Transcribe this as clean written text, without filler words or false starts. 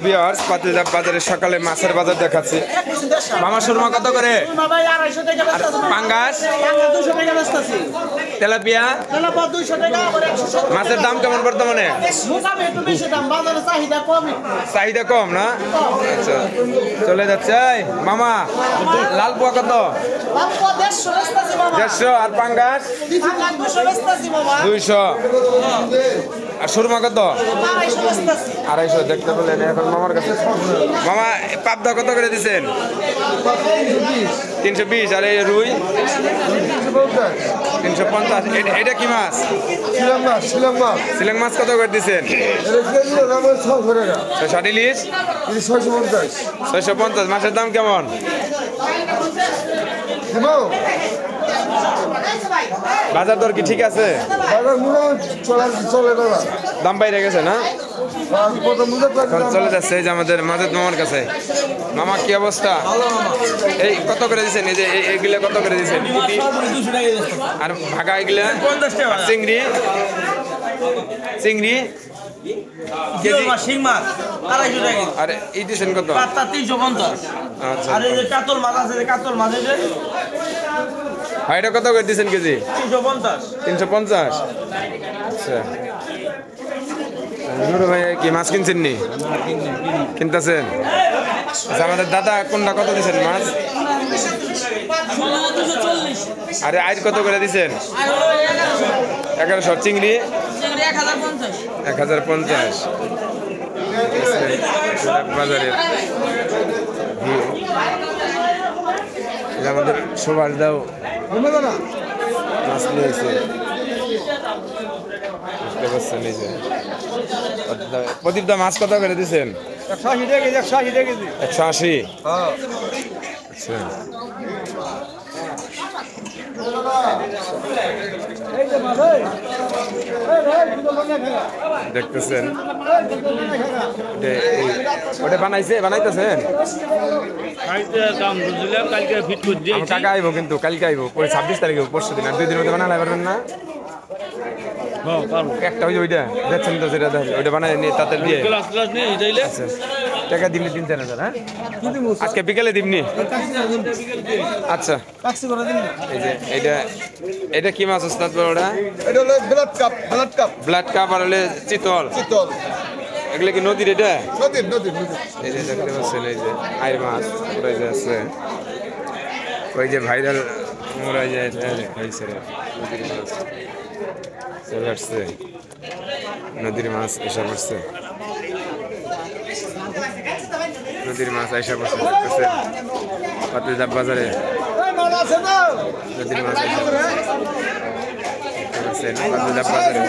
Viewers পাতিলদাব বাজারে সকালে মাছের বাজার দেখাচ্ছি। মামা সুরমা কত করে? পাঙ্গাস, তেলাপিয়া, মাছের দাম কেমন বর্তমানে? চাহিদা কম না? আচ্ছা চলে যাচ্ছে। মামা লাল পোয়া কত? 150। আর পাঙ্গাস 200। আর সুরমা কত? 250। দেখতে পেলেন এখন মামার কাছে। মামা পাবদা কত করে দিচ্ছেন? 320। আর এই রুই 350। এটা কি মাছ? শিলং মাছ কত করে দিচ্ছেন? 650। মাছের দাম কেমন? বাজার দর কি ঠিক আছে? দাম বাইরে গেছে না? চলে যাচ্ছে এই যে আমাদের মাজেদ মামার কাছে। মামা কি অবস্থা? এই কত করে দিচ্ছেন? এই যে এইগুলা কত করে দিচ্ছেন? আর ভাগা এগুলা? চিংড়ি চিংড়ি আর এই দিচ্ছেন কত? 350। আচ্ছা আর এই যে কাতল মাছ আছে, কাতল মাছ এটা কত করে দিচ্ছেন কেজি? 350। আচ্ছা নুরু ভাই কি মাছ কিনছেন নি? কিনতেছেন? আচ্ছা আমাদের দাদা কোনটা কত দিচ্ছেন মাছ? আরে আইর কত করে দিচ্ছেন? 1100। চিংড়ি 1050। বাজারে আমাদের সবার দাও মাছ নিয়েছে। প্রদীপ দা মাছ কত করে দিচ্ছেন? 180। আচ্ছা দেখতেছেন ওটা বানাইতেছেন? কাকা আইব কিন্তু কালকে আইব 26 তারিখে, পরশু দিন। আর 2 দিনের মধ্যে বানালে পারবেন না? একটা ওইটা দেখছেন তো, যেটা ওইটা বানাই নিয়ে তাতে দিয়ে টাকা দিমনি 3-4 হাজার। হ্যাঁ আজকে বিকেলে দিমনি। আচ্ছা এই যে এটা কি মাছ ওস্তাদ? ওটা ব্লাড কাপ আর হলে চিতল। এগুলো কি নদীর? এটা এই যে দেখতে পাচ্ছেন এই যে আইর মাছ ওরাই যে আছে, ওই যে ভাইরাল ওরাই যে খাইছে নদীর মাছ চলে আসছে। নদীর মাছ এসে পড়ছে, নদীর মাছ এসে পড়ছে। দেখতেছেন পাতিলদাব বাজারে নদীর মাছ এসে পড়ছে। পাতিলদাব বাজারে